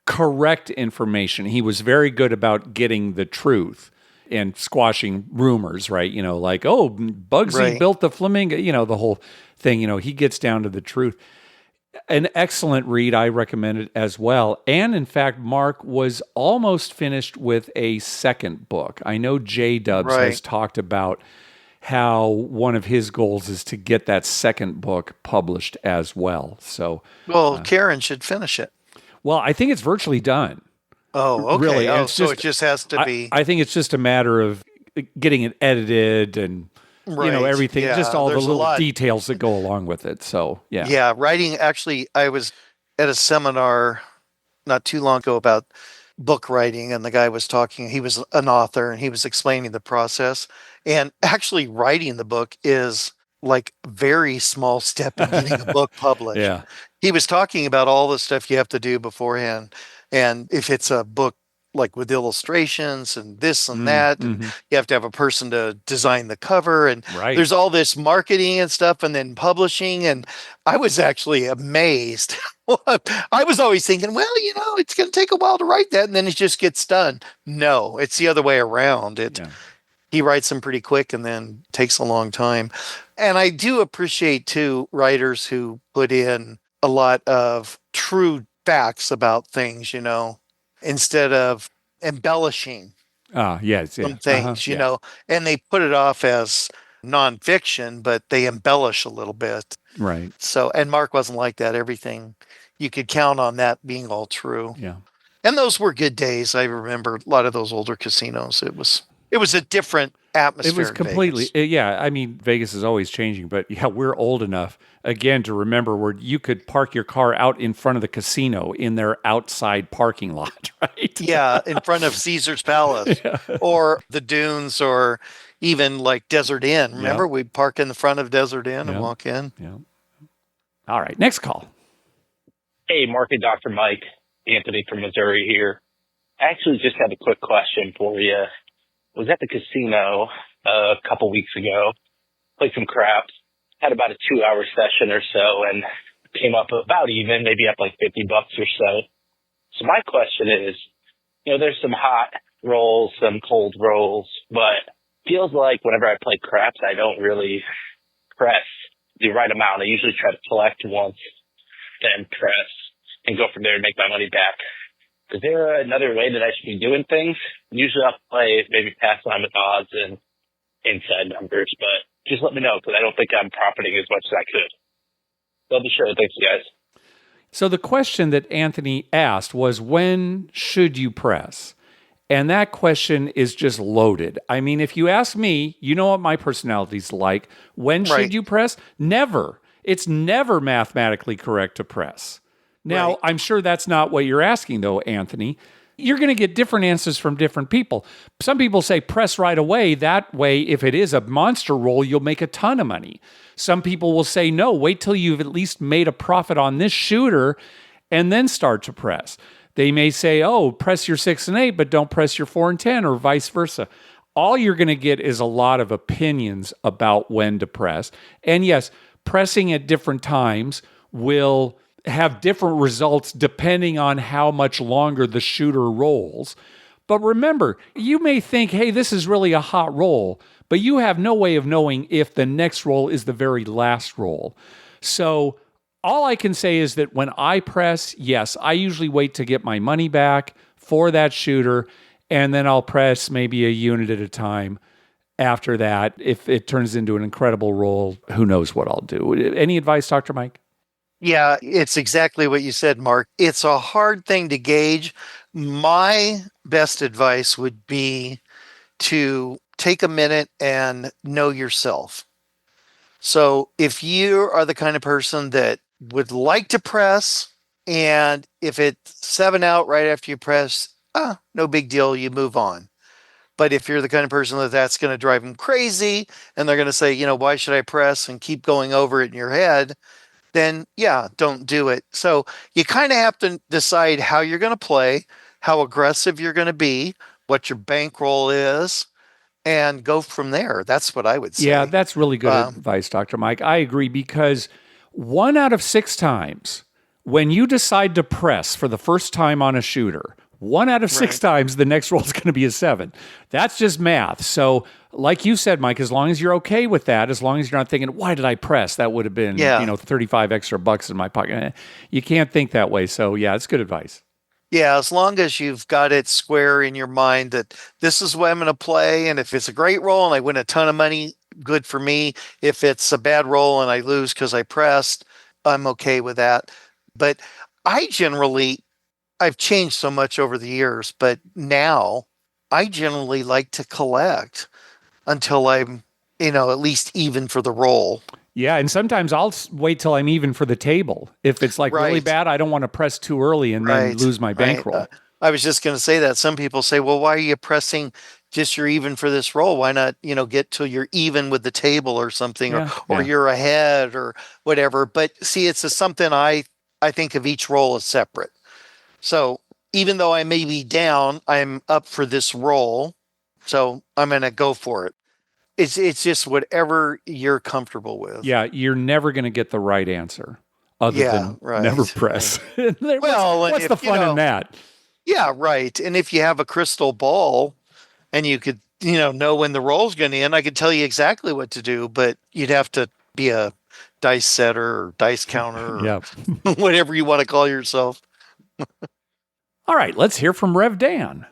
correct information. He was very good about getting the truth and squashing rumors, right? Like, oh, Bugsy built the Flamingo, the whole thing, he gets down to the truth. An excellent read. I recommend it as well. And in fact, Mark was almost finished with a second book. I know J Dubs has talked about how one of his goals is to get that second book published as well. So, Karen should finish it. Well, I think it's virtually done. Oh, okay. Really. So it just has to be. I think it's just a matter of getting it edited and everything, just all the little details that go along with it. So, yeah. Yeah, writing. Actually, I was at a seminar not too long ago about book writing, and the guy was talking. He was an author, and he was explaining the process. And actually, writing the book is like very small step in getting a book published. Yeah. He was talking about all the stuff you have to do beforehand. And if it's a book like with illustrations and this and that, and you have to have a person to design the cover, and there's all this marketing and stuff, and then publishing. And I was actually amazed. I was always thinking, well, it's going to take a while to write that, and then it just gets done. No, it's the other way around. He writes them pretty quick and then takes a long time. And I do appreciate too writers who put in a lot of true facts about things, instead of embellishing some things, and they put it off as nonfiction, but they embellish a little bit. Right. So, and Mark wasn't like that. Everything you could count on that being all true. Yeah. And those were good days. I remember a lot of those older casinos. It was a different atmosphere. It was completely, I mean, Vegas is always changing, but we're old enough, again, to remember where you could park your car out in front of the casino in their outside parking lot, right? Yeah, in front of Caesar's Palace or the Dunes or even like Desert Inn. Remember, we'd park in the front of Desert Inn and walk in. Yeah. All right, next call. Hey, Mark and Dr. Mike. Anthony from Missouri here. I actually just had a quick question for you. Was at the casino a couple weeks ago, played some craps, had about a 2-hour session or so, and came up about even, maybe up like $50 or so. So my question is, there's some hot rolls, some cold rolls, but feels like whenever I play craps, I don't really press the right amount. I usually try to collect once, then press, and go from there and make my money back. Is there another way that I should be doing things? Usually I'll play maybe pass line with odds and inside numbers, but just let me know because I don't think I'm profiting as much as I could. Love the show. Thanks, guys. So the question that Anthony asked was, when should you press? And that question is just loaded. I mean, if you ask me, you know what my personality's like. When should you press? Never. It's never mathematically correct to press. Now, I'm sure that's not what you're asking, though, Anthony. you're going to get different answers from different people. Some people say press right away. That way, if it is a monster roll, you'll make a ton of money. Some people will say, no, wait till you've at least made a profit on this shooter and then start to press. They may say, oh, press your 6 and 8, but don't press your 4 and 10, or vice versa. All you're going to get is a lot of opinions about when to press. And yes, pressing at different times will have different results depending on how much longer the shooter rolls. But remember, you may think, hey, this is really a hot roll, but you have no way of knowing if the next roll is the very last roll. So all I can say is that when I press, yes, I usually wait to get my money back for that shooter, and then I'll press maybe a unit at a time. After that, if it turns into an incredible roll, who knows what I'll do. Any advice, Dr. Mike? Yeah, it's exactly what you said, Mark. It's a hard thing to gauge. My best advice would be to take a minute and know yourself. So if you are the kind of person that would like to press, and if it's 7 out right after you press, no big deal, you move on. But if you're the kind of person that's going to drive them crazy and they're going to say, why should I press, and keep going over it in your head, then yeah, don't do it. So you kind of have to decide how you're going to play, how aggressive you're going to be, what your bankroll is, and go from there. That's what I would say. Yeah, that's really good advice, Dr. Mike. I agree, because 1 out of 6 times when you decide to press for the first time on a shooter, 1 out of 6 times, the next roll is going to be a 7. That's just math. So like you said, Mike, as long as you're okay with that, as long as you're not thinking, why did I press? That would have been, 35 extra bucks in my pocket. You can't think that way. So yeah, it's good advice. Yeah, as long as you've got it square in your mind that this is what I'm going to play. And if it's a great roll and I win a ton of money, good for me. If it's a bad roll and I lose because I pressed, I'm okay with that. But I've changed so much over the years, but now I generally like to collect until I'm, at least even for the roll. Yeah, and sometimes I'll wait till I'm even for the table. If it's really bad, I don't want to press too early and then lose my bankroll. I was just going to say that. Some people say, well, why are you pressing just you're even for this roll? Why not, get till you're even with the table or something, or you're ahead or whatever. But see, it's something I think of each roll as separate. So even though I may be down, I'm up for this roll. So I'm going to go for it. It's just whatever you're comfortable with. Yeah, you're never going to get the right answer other than never press. What's the fun in that? Yeah, right. And if you have a crystal ball and you could, know when the roll's going to end, I could tell you exactly what to do, but you'd have to be a dice setter or dice counter or whatever you want to call yourself. All right, let's hear from Rev Dan.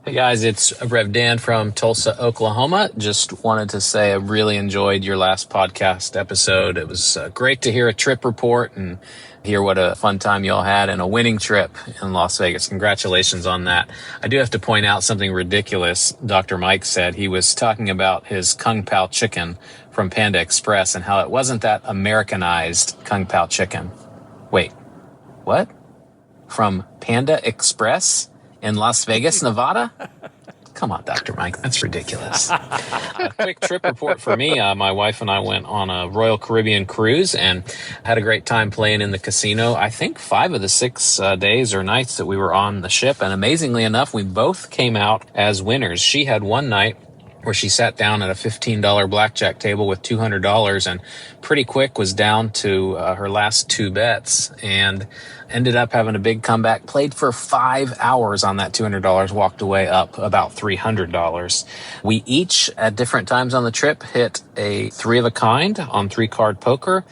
Hey guys, it's Rev Dan from Tulsa, Oklahoma. Just wanted to say I really enjoyed your last podcast episode. It was great to hear a trip report and hear what a fun time y'all had and a winning trip in Las Vegas. Congratulations on that. I do have to point out something ridiculous Dr. Mike said. He was talking about his Kung Pao chicken from Panda Express and how it wasn't that Americanized Kung Pao chicken. Wait, what? From Panda Express in Las Vegas, Nevada? Come on, Dr. Mike, that's ridiculous. A quick trip report for me. My wife and I went on a Royal Caribbean cruise and had a great time playing in the casino. I think 5 of the 6 days or nights that we were on the ship. And amazingly enough, we both came out as winners. She had one night where she sat down at a $15 blackjack table with $200 and pretty quick was down to her last 2 bets and ended up having a big comeback, played for 5 hours on that $200, walked away up about $300. We each, at different times on the trip, hit a 3 of a kind on 3-card poker.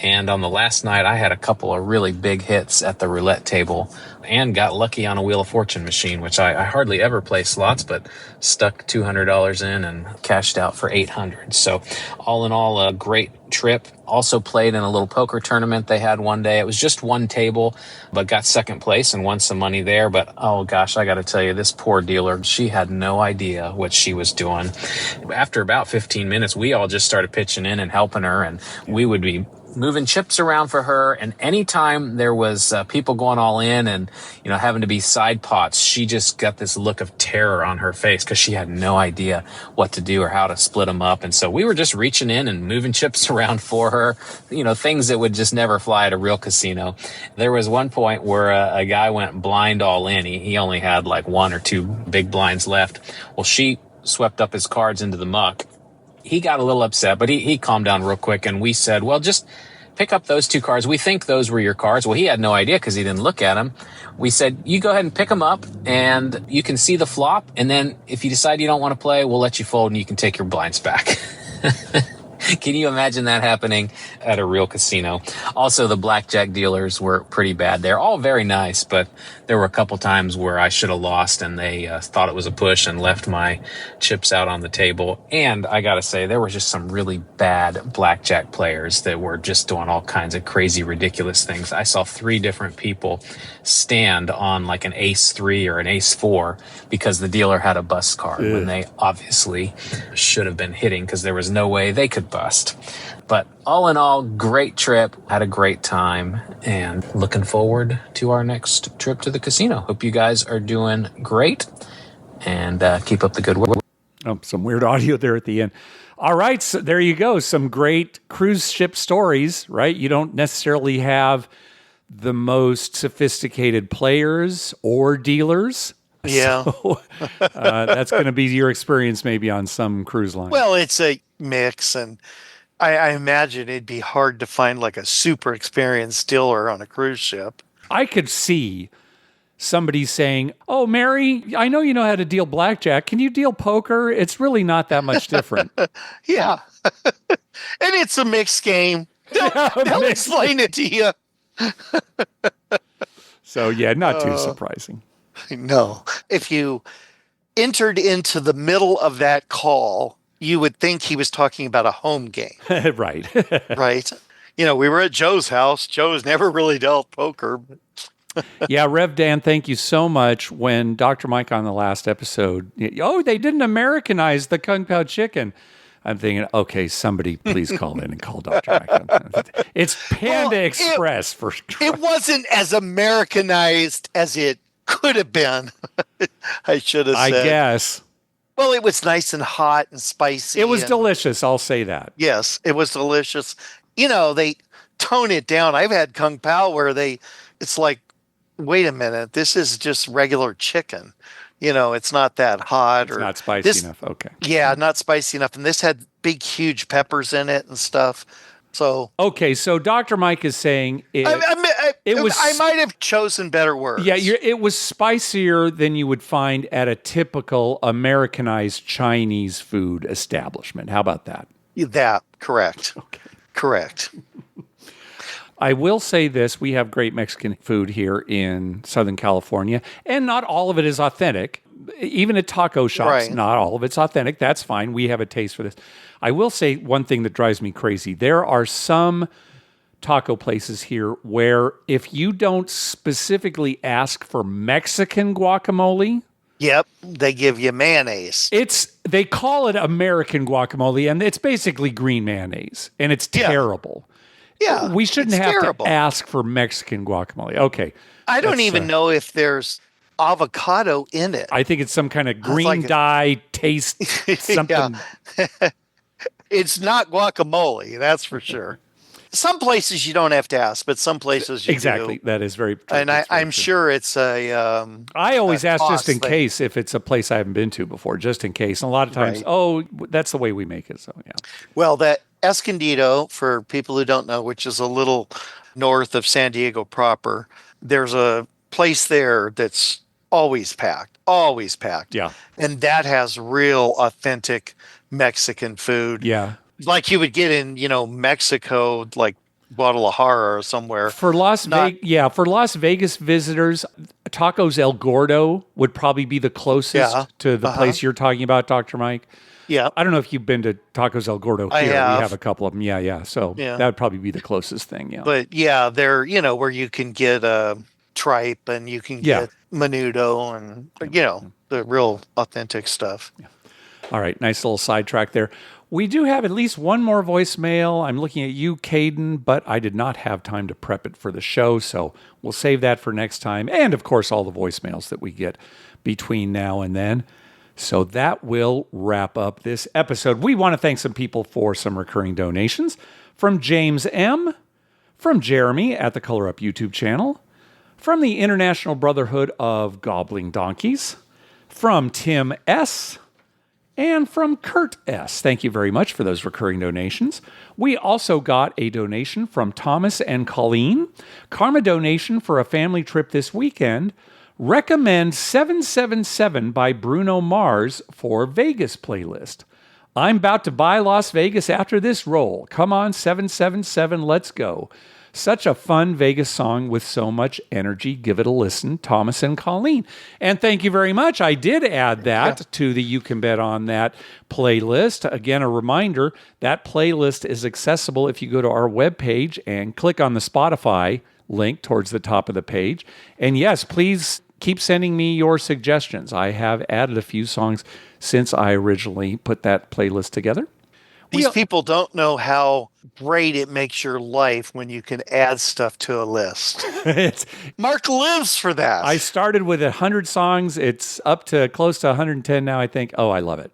And on the last night, I had a couple of really big hits at the roulette table and got lucky on a Wheel of Fortune machine, which I hardly ever play slots, but stuck $200 in and cashed out for $800. So all in all, a great trip. Also played in a little poker tournament they had one day. It was just one table, but got second place and won some money there. But oh gosh, I got to tell you, this poor dealer, she had no idea what she was doing. After about 15 minutes, we all just started pitching in and helping her, and we would be moving chips around for her. And anytime there was people going all in and, having to be side pots, she just got this look of terror on her face because she had no idea what to do or how to split them up. And so we were just reaching in and moving chips around for her, things that would just never fly at a real casino. There was one point where a guy went blind all in. He only had like 1 or 2 big blinds left. Well, she swept up his cards into the muck. He got a little upset, but he calmed down real quick. And we said, well, just pick up those 2 cards. We think those were your cards. Well, he had no idea because he didn't look at them. We said, you go ahead and pick them up and you can see the flop. And then if you decide you don't want to play, we'll let you fold and you can take your blinds back. Can you imagine that happening at a real casino? Also, the blackjack dealers were pretty bad. They're all very nice, but there were a couple times where I should have lost and they thought it was a push and left my chips out on the table. And I got to say, there were just some really bad blackjack players that were just doing all kinds of crazy, ridiculous things. I saw 3 different people stand on like an ace 3 or an ace 4 because the dealer had a bust card when they obviously should have been hitting because there was no way they could bust. But all in all, great trip. Had a great time and looking forward to our next trip to the casino. Hope you guys are doing great and keep up the good work. Oh, some weird audio there at the end. All right, so there you go. Some great cruise ship stories, right? You don't necessarily have the most sophisticated players or dealers. Yeah. So, that's going to be your experience maybe on some cruise line. Well, it's a mix, and I imagine it'd be hard to find like a super experienced dealer on a cruise ship. I could see somebody saying, "Oh, Mary, I know you know how to deal blackjack. Can you deal poker? It's really not that much different." Yeah. And it's a mixed game. They'll explain it to you. So, yeah, not too surprising. No. If you entered into the middle of that call, you would think he was talking about a home game. Right. Right. We were at Joe's house. Joe's never really dealt poker. Yeah, Rev Dan, thank you so much. When Dr. Mike on the last episode, they didn't Americanize the Kung Pao chicken. I'm thinking, okay, somebody please call in and call Dr. Mike. It's Panda Express for sure. It wasn't as Americanized as it could have been. I should have said. I guess. Well, it was nice and hot and spicy. It was delicious. I'll say that. Yes, it was delicious. They tone it down. I've had Kung Pao where it's like, wait a minute, this is just regular chicken. It's not that hot. It's not spicy enough. Okay. Yeah, not spicy enough. And this had big, huge peppers in it and stuff. So okay, so Dr. Mike is saying I might have chosen better words. Yeah, it was spicier than you would find at a typical Americanized Chinese food establishment. How about that? That, correct. Okay. Correct. I will say this, we have great Mexican food here in Southern California, and not all of it is authentic. Even at taco shops, right. Not all of it's authentic. That's fine. We have a taste for this. I will say one thing that drives me crazy. There are some taco places here where if you don't specifically ask for Mexican guacamole, yep, they give you mayonnaise. They call it American guacamole, and it's basically green mayonnaise, and it's terrible. Yeah, we shouldn't have to ask for Mexican guacamole. Okay. I don't even know if there's avocado in it. I think it's some kind of green dye taste something. It's not guacamole, that's for sure. Some places you don't have to ask, but some places you do. That is very true. And I'm sure it's a I always ask just in case if it's a place I haven't been to before, just in case. And a lot of times, that's the way we make it. So, yeah. Well, that Escondido, for people who don't know, which is a little north of San Diego proper, there's a place there that's always packed. Yeah. And that has real authentic Mexican food. Yeah. Like you would get in, Mexico, like Guadalajara or somewhere. For Las Vegas visitors, Tacos El Gordo would probably be the closest to the place you're talking about, Dr. Mike. Yeah. I don't know if you've been to Tacos El Gordo here. We have a couple of them. Yeah. So that would probably be the closest thing. Yeah. But they're, where you can get tripe and you can get menudo and, the real authentic stuff. Yeah. All right. Nice little sidetrack there. We do have at least one more voicemail. I'm looking at you, Caden, but I did not have time to prep it for the show, so we'll save that for next time. And, of course, all the voicemails that we get between now and then. So that will wrap up this episode. We want to thank some people for some recurring donations. From James M., from Jeremy at the Color Up YouTube channel, from the International Brotherhood of Gobbling Donkeys, from Tim S., and from Kurt S. Thank you very much for those recurring donations. We also got a donation from Thomas and Colleen. Karma donation for a family trip this weekend. Recommend 777 by Bruno Mars for Vegas playlist. I'm about to buy Las Vegas after this roll. Come on, 777, let's go. Such a fun Vegas song with so much energy. Give it a listen, Thomas and Colleen. And thank you very much. I did add that to the You Can Bet On That playlist. Again, a reminder, that playlist is accessible if you go to our webpage and click on the Spotify link towards the top of the page. And yes, please keep sending me your suggestions. I have added a few songs since I originally put that playlist together. These people don't know how great it makes your life when you can add stuff to a list. Mark lives for that. I started with 100 songs. It's up to close to 110 now, I think. Oh, I love it.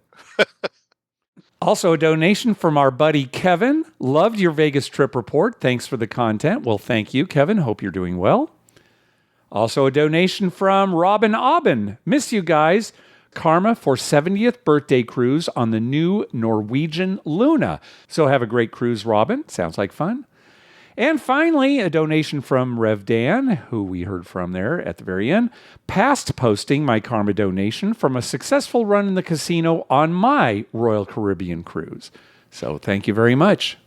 Also, a donation from our buddy Kevin. Loved your Vegas trip report. Thanks for the content. Well, thank you, Kevin. Hope you're doing well. Also, a donation from Robin Aubin. Miss you guys. Karma for 70th birthday cruise on the new Norwegian Luna. So have a great cruise, Robin. Sounds like fun. And finally, a donation from Rev Dan, who we heard from there at the very end, past posting my Karma donation from a successful run in the casino on my Royal Caribbean cruise. So thank you very much.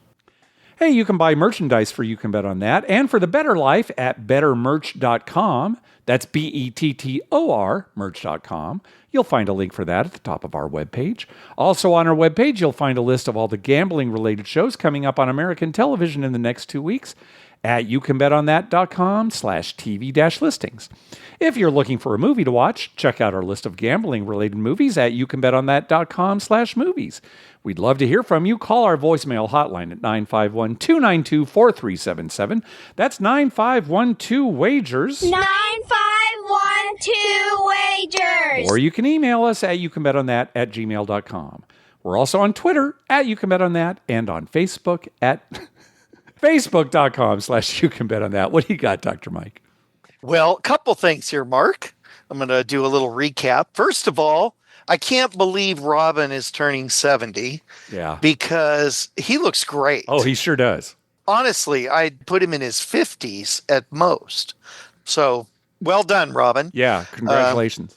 Hey, you can buy merchandise for You Can Bet On That and for the Better Life at bettermerch.com. That's BETTOR, merch.com. You'll find a link for that at the top of our webpage. Also on our webpage, you'll find a list of all the gambling-related shows coming up on American television in the next 2 weeks at youcanbetonthat.com/TV-listings. If you're looking for a movie to watch, check out our list of gambling-related movies at youcanbetonthat.com/movies. We'd love to hear from you. Call our voicemail hotline at 951-292-4377. That's 9512-WAGERS. 9512-WAGERS. Or you can email us at youcanbetonthat@gmail.com. We're also on Twitter at youcanbetonthat and on Facebook at facebook.com/youcanbetonthat. What do you got, Dr. Mike? Well, a couple things here, Mark. I'm going to do a little recap. First of all, I can't believe Robin is turning 70. Yeah. Because he looks great. Oh, he sure does. Honestly, I'd put him in his 50s at most. So, well done, Robin. Yeah, congratulations.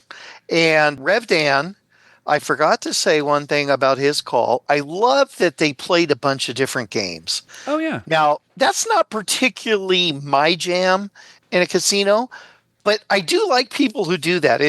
And Rev Dan, I forgot to say one thing about his call. I love that they played a bunch of different games. Oh, yeah. Now, that's not particularly my jam in a casino, but I do like people who do that.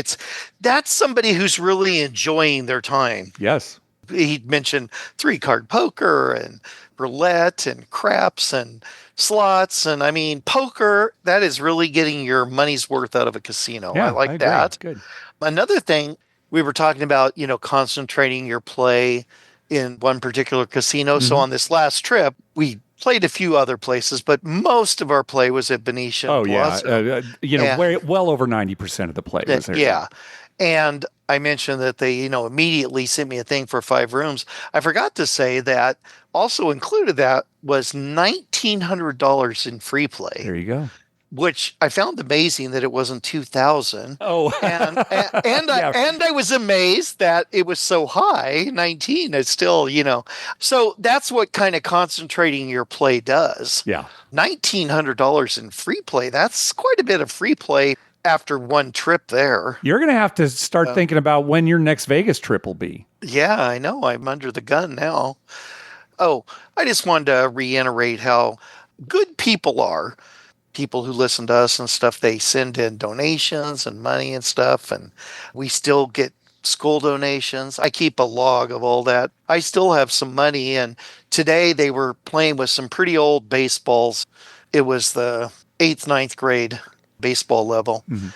That's somebody who's really enjoying their time. Yes. He mentioned 3-card poker and roulette and craps and slots. And I mean, poker, that is really getting your money's worth out of a casino. Yeah, I like agree. that. Good. Another thing, we were talking about, concentrating your play in one particular casino. So on this last trip, we played a few other places, but most of our play was at Venetian. Oh, Plaza. Well over 90% of the play was there. Yeah. And I mentioned that they, immediately sent me a thing for 5 rooms. I forgot to say that also included that was $1,900 in free play. There you go. Which I found amazing that it wasn't 2,000. Oh, and I was amazed that it was so high. 19 is still, So that's what kind of concentrating your play does. Yeah, $1,900 in free play. That's quite a bit of free play after one trip there. You're going to have to start thinking about when your next Vegas trip will be. Yeah, I know. I'm under the gun now. Oh, I just wanted to reiterate how good people are. People who listen to us and stuff, they send in donations and money and stuff, and we still get school donations. I keep a log of all that. I still have some money, and today they were playing with some pretty old baseballs. It was the 8th, 9th grade baseball level. Mm-hmm.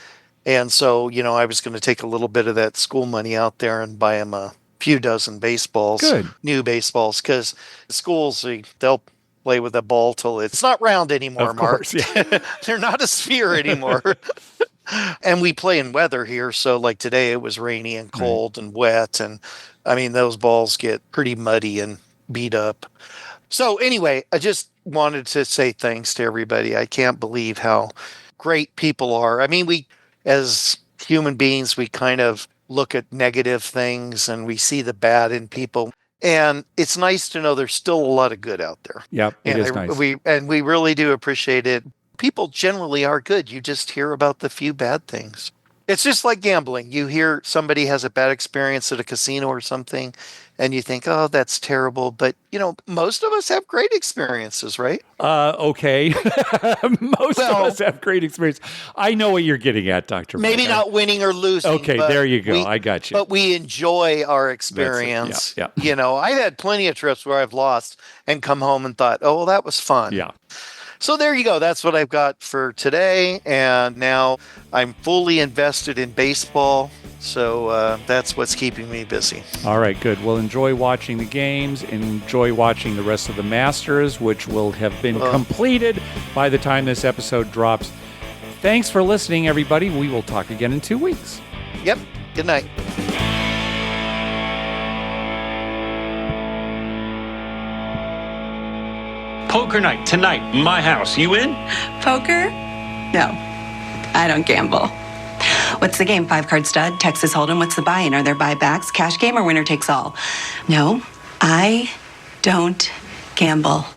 And so, I was going to take a little bit of that school money out there and buy them a few dozen baseballs, Good. new baseballs, because schools, they'll play with a ball till it's not round anymore, Of course, Mark. yeah. They're not a sphere anymore. And we play in weather here. So like today it was rainy and cold and wet. And I mean, those balls get pretty muddy and beat up. So anyway, I just wanted to say thanks to everybody. I can't believe how great people are. I mean, we, as human beings, we kind of look at negative things and we see the bad in people. And it's nice to know there's still a lot of good out there. Yep, it And is nice. we really do appreciate it. People generally are good. You just hear about the few bad things. It's just like gambling. You hear somebody has a bad experience at a casino or something, and you think, oh, that's terrible. But, most of us have great experiences, right? Okay. Most of us have great experience. I know what you're getting at, Dr. Mike. Maybe not winning or losing. Okay, there you go. I got you. But we enjoy our experience. Yeah. I've had plenty of trips where I've lost and come home and thought, oh, well, that was fun. Yeah. So there you go. That's what I've got for today. And now I'm fully invested in baseball. So that's what's keeping me busy. All right, good. Well, enjoy watching the games. Enjoy watching the rest of the Masters, which will have been completed by the time this episode drops. Thanks for listening, everybody. We will talk again in 2 weeks. Yep. Good night. Poker night tonight, my house. You in? Poker? No, I don't gamble. What's the game? 5-card stud, Texas Hold'em. What's the buy-in? Are there buybacks? Cash game or winner takes all? No, I don't gamble.